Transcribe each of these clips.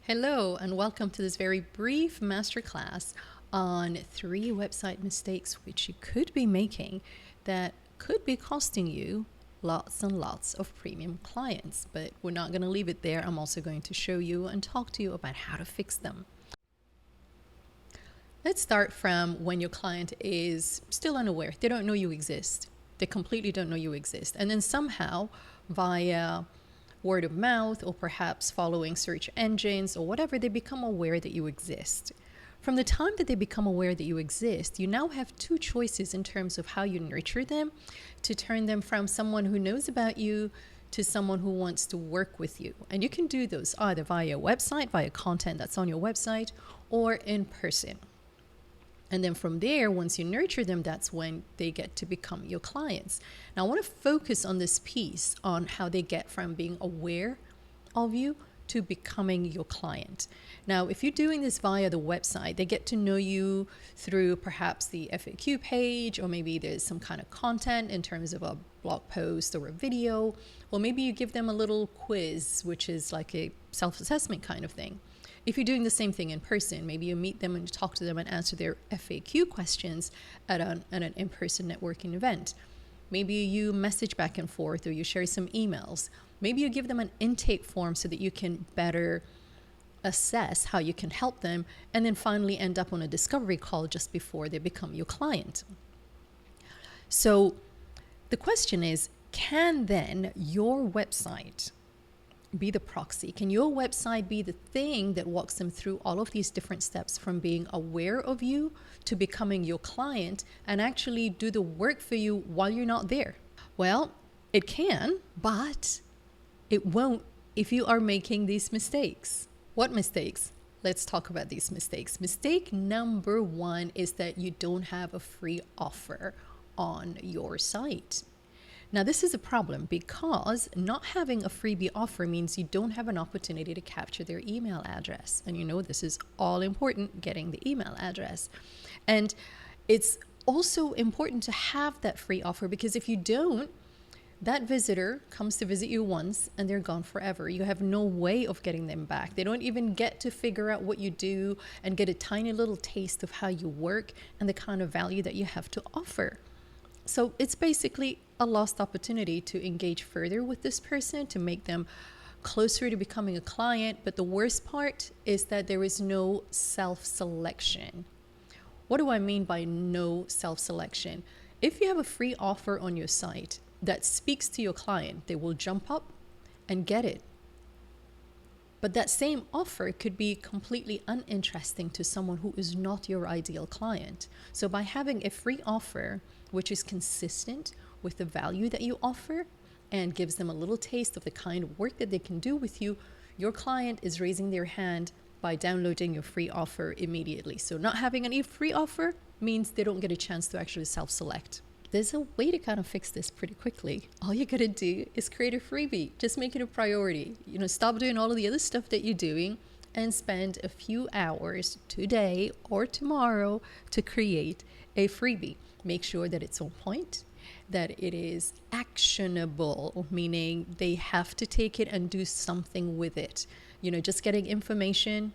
Hello, and welcome to this very brief masterclass on 3 website mistakes which you could be making that could be costing you lots and lots of premium clients. But we're not going to leave it there. I'm also going to show you and talk to you about how to fix them. Let's start from when your client is still unaware. They don't know you exist. They completely don't know you exist. And then somehow, via word of mouth or perhaps following search engines or whatever, they become aware that you exist. From the time that they become aware that you exist, you now have 2 choices in terms of how you nurture them to turn them from someone who knows about you to someone who wants to work with you. And you can do those either via a website, via content that's on your website, or in person. And then from there, once you nurture them, that's when they get to become your clients. Now, I want to focus on this piece on how they get from being aware of you to becoming your client. Now, if you're doing this via the website, they get to know you through perhaps the FAQ page, or maybe there's some kind of content in terms of a blog post or a video, or maybe you give them a little quiz, which is like a self-assessment kind of thing. If you're doing the same thing in person, maybe you meet them and you talk to them and answer their FAQ questions at an in-person networking event. Maybe you message back and forth, or you share some emails. Maybe you give them an intake form so that you can better assess how you can help them, and then finally end up on a discovery call just before they become your client. So the question is, can then your website be the proxy? Can your website be the thing that walks them through all of these different steps from being aware of you to becoming your client, and actually do the work for you while you're not there? Well, it can, but it won't if you are making these mistakes. What mistakes? Let's talk about these mistakes. Mistake number 1 is that you don't have a free offer on your site. Now, this is a problem because not having a freebie offer means you don't have an opportunity to capture their email address. And you know, this is all important, getting the email address. And it's also important to have that free offer, because if you don't, that visitor comes to visit you once and they're gone forever. You have no way of getting them back. They don't even get to figure out what you do and get a tiny little taste of how you work and the kind of value that you have to offer. So it's basically a lost opportunity to engage further with this person, to make them closer to becoming a client. But the worst part is that there is no self-selection. What do I mean by no self-selection? If you have a free offer on your site that speaks to your client, they will jump up and get it. But that same offer could be completely uninteresting to someone who is not your ideal client. So by having a free offer, which is consistent with the value that you offer and gives them a little taste of the kind of work that they can do with you, your client is raising their hand by downloading your free offer immediately. So not having any free offer means they don't get a chance to actually self-select. There's a way to kind of fix this pretty quickly. All you gotta do is create a freebie. Just make it a priority. Stop doing all of the other stuff that you're doing and spend a few hours today or tomorrow to create a freebie. Make sure that it's on point, that it is actionable, meaning they have to take it and do something with it. Just getting information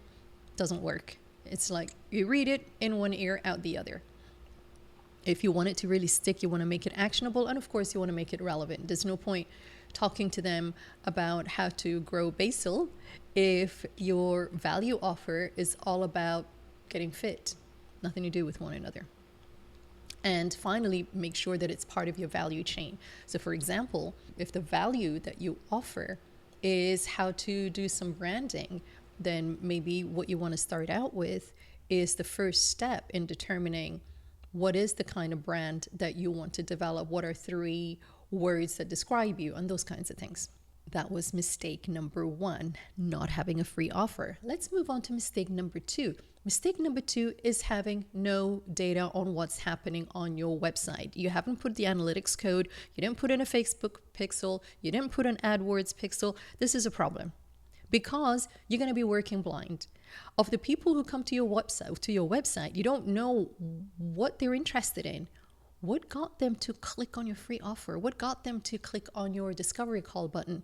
doesn't work. It's like you read it in one ear, out the other. If you want it to really stick, you want to make it actionable, and of course you want to make it relevant. There's no point talking to them about how to grow basil if your value offer is all about getting fit, nothing to do with one another. And finally, make sure that it's part of your value chain. So for example, if the value that you offer is how to do some branding, then maybe what you want to start out with is the first step in determining what is the kind of brand that you want to develop, what are 3 words that describe you, and those kinds of things. That was mistake number 1, not having a free offer. Let's move on to mistake number 2. Mistake number 2 is having no data on what's happening on your website. You haven't put the analytics code, you didn't put in a Facebook pixel, you didn't put an AdWords pixel. This is a problem because you're going to be working blind. Of the people who come to your website, you don't know what they're interested in. What got them to click on your free offer? What got them to click on your discovery call button?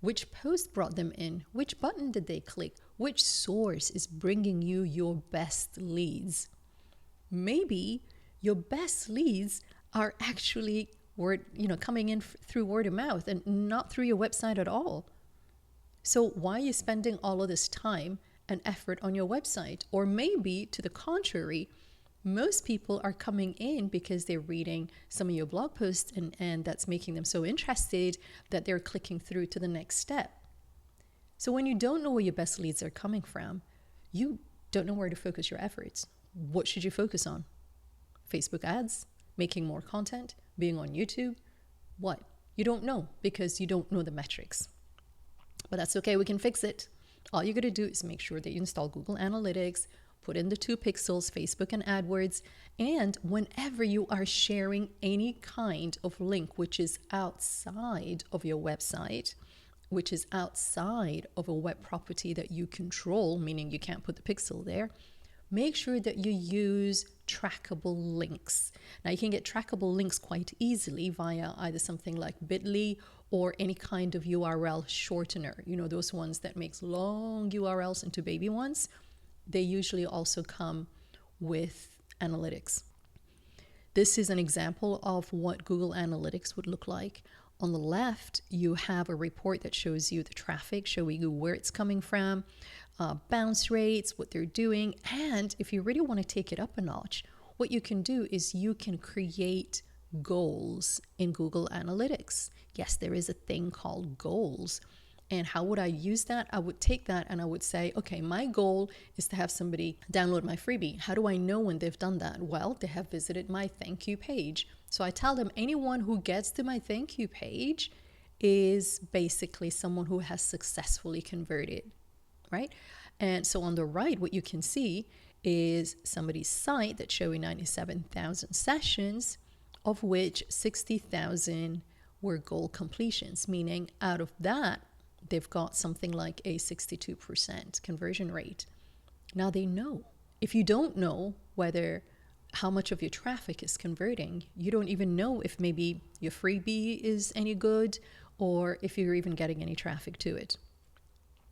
Which post brought them in? Which button did they click? Which source is bringing you your best leads? Maybe your best leads are actually coming in through word of mouth and not through your website at all. So why are you spending all of this time and effort on your website? Or maybe to the contrary, most people are coming in because they're reading some of your blog posts and that's making them so interested that they're clicking through to the next step. So when you don't know where your best leads are coming from, you don't know where to focus your efforts. What should you focus on? Facebook ads? Making more content? Being on YouTube? What? You don't know because you don't know the metrics. But that's okay, we can fix it. All you got to do is make sure that you install Google Analytics, put in the 2 pixels, Facebook and AdWords, and whenever you are sharing any kind of link which is outside of your website, which is outside of a web property that you control, meaning you can't put the pixel there, make sure that you use trackable links. Now you can get trackable links quite easily via either something like Bitly or any kind of URL shortener. You know, those ones that makes long URLs into baby ones. They usually also come with analytics. This is an example of what Google Analytics would look like. On the left, you have a report that shows you the traffic, showing you where it's coming from, bounce rates, what they're doing. And if you really want to take it up a notch, what you can do is you can create goals in Google Analytics. Yes, there is a thing called goals. And how would I use that? I would take that and I would say, okay, my goal is to have somebody download my freebie. How do I know when they've done that? Well, they have visited my thank you page. So I tell them anyone who gets to my thank you page is basically someone who has successfully converted, right? And so on the right, what you can see is somebody's site that's showing 97,000 sessions, of which 60,000 were goal completions, meaning out of that, they've got something like a 62% conversion rate. Now they know. If you don't know how much of your traffic is converting, you don't even know if maybe your freebie is any good or if you're even getting any traffic to it.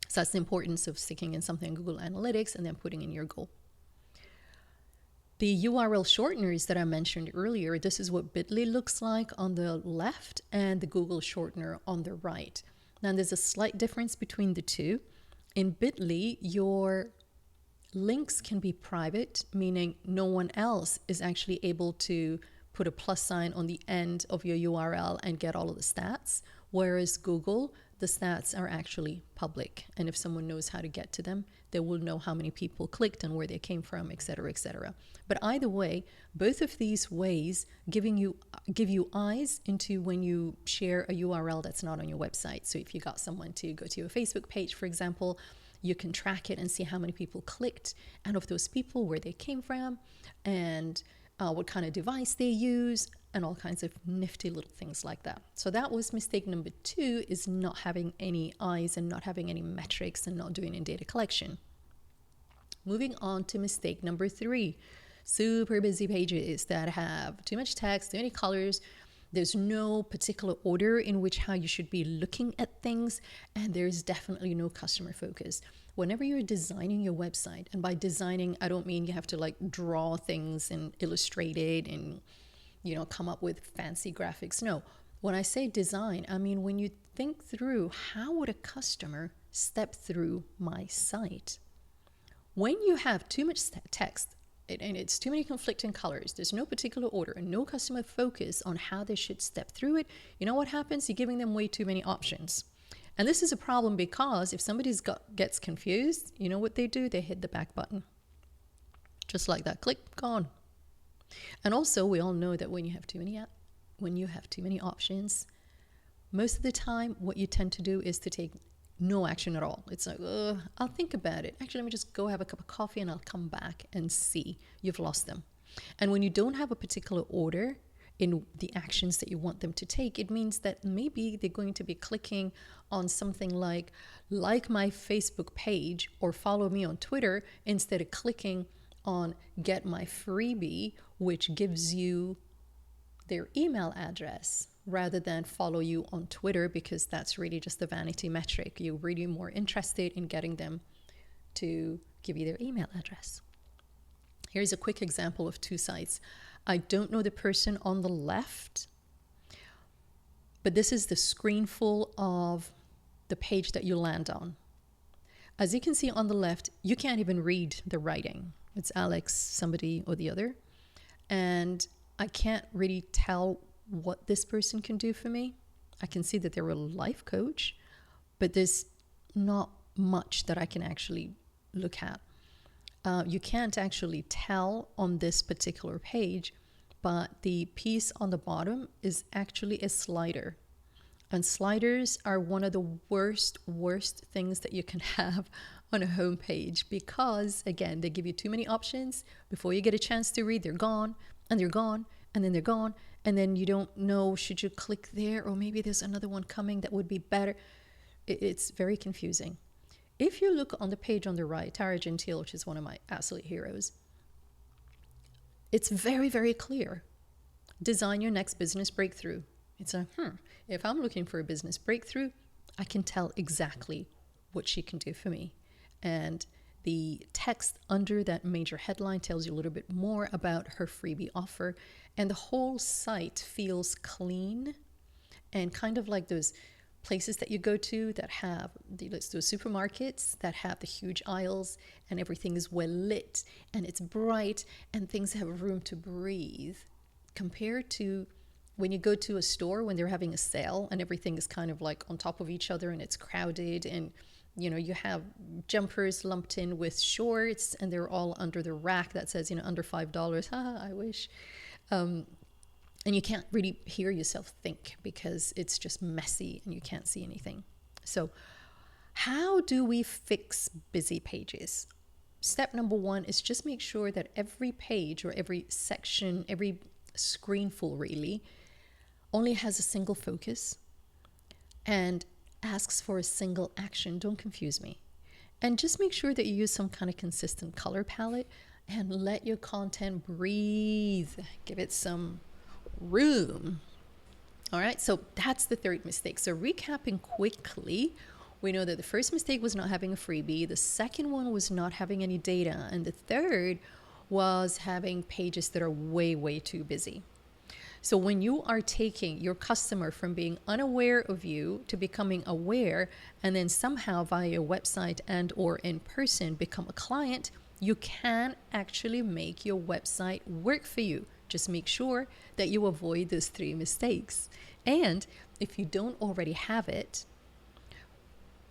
So that's the importance of sticking in something in Google Analytics and then putting in your goal. The URL shorteners that I mentioned earlier, this is what Bitly looks like on the left and the Google shortener on the right. Now there's a slight difference between the two. In Bitly, your links can be private, meaning no one else is actually able to put a plus sign on the end of your URL and get all of the stats. Whereas Google, the stats are actually public. And if someone knows how to get to them, they will know how many people clicked and where they came from, et cetera, et cetera. But either way, both of these ways give you eyes into when you share a URL that's not on your website. So if you got someone to go to your Facebook page, for example, you can track it and see how many people clicked, and of those people, where they came from, and what kind of device they use, and all kinds of nifty little things like that. So that was mistake number 2, is not having any eyes and not having any metrics and not doing any data collection. Moving on to mistake number 3, super busy pages that have too much text, too many colors. There's no particular order in which how you should be looking at things, and there's definitely no customer focus. Whenever you're designing your website, and by designing, I don't mean you have to like draw things and illustrate it and come up with fancy graphics. No, when I say design, I mean when you think through how would a customer step through my site. When you have too much text, and it's too many conflicting colors, there's no particular order and no customer focus on how they should step through it, you know what happens? You're giving them way too many options. And this is a problem because if somebody gets confused, you know what they do? They hit the back button. Just like that, click, gone. And also, we all know that when you have too many options, most of the time, what you tend to do is to take no action at all. It's like, I'll think about it. Actually, let me just go have a cup of coffee and I'll come back and see. You've lost them. And when you don't have a particular order in the actions that you want them to take, it means that maybe they're going to be clicking on something like my Facebook page or follow me on Twitter instead of clicking on get my freebie, which gives you their email address, rather than follow you on Twitter, because that's really just a vanity metric. You're really more interested in getting them to give you their email address. Here's a quick example of 2 sites. I don't know the person on the left, but this is the screen full of the page that you land on. As you can see on the left, you can't even read the writing. It's Alex, somebody or the other. And I can't really tell what this person can do for me. I can see that they're a life coach, but there's not much that I can actually look at. You can't actually tell on this particular page, but the piece on the bottom is actually a slider. And sliders are one of the worst things that you can have on a homepage, because again, they give you too many options. Before you get a chance to read, they're gone, and they're gone, and then they're gone, and then you don't know, should you click there, or maybe there's another one coming that would be better. It's very confusing. If you look on the page on the right, Tara Gentile, which is one of my absolute heroes, it's very, very clear. Design your next business breakthrough. It's if I'm looking for a business breakthrough, I can tell exactly what she can do for me. And the text under that major headline tells you a little bit more about her freebie offer. And the whole site feels clean and kind of like those places that you go to that have those supermarkets that have the huge aisles and everything is well lit and it's bright and things have room to breathe, compared to when you go to a store when they're having a sale and everything is kind of like on top of each other and it's crowded, and you have jumpers lumped in with shorts and they're all under the rack that says under $5. I wish. And you can't really hear yourself think because it's just messy and you can't see anything. So how do we fix busy pages? Step number 1 is just make sure that every page or every section, every screenful really, only has a single focus and asks for a single action. Don't confuse me. And just make sure that you use some kind of consistent color palette and let your content breathe. Give it some room. All right, so that's the 3rd mistake. So recapping quickly, we know that the first mistake was not having a freebie, the second one was not having any data, and the third was having pages that are way too busy. So when you are taking your customer from being unaware of you to becoming aware, and then somehow via your website and or in person become a client, you can actually make your website work for you. Just make sure that you avoid those 3 mistakes. And if you don't already have it,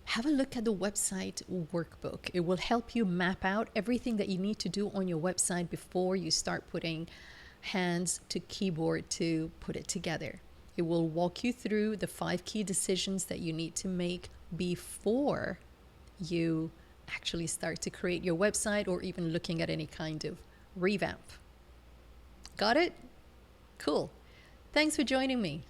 have a look at the website workbook. It will help you map out everything that you need to do on your website before you start putting hands to keyboard to put it together. It will walk you through the 5 key decisions that you need to make before you actually start to create your website or even looking at any kind of revamp. Got it? Cool. Thanks for joining me.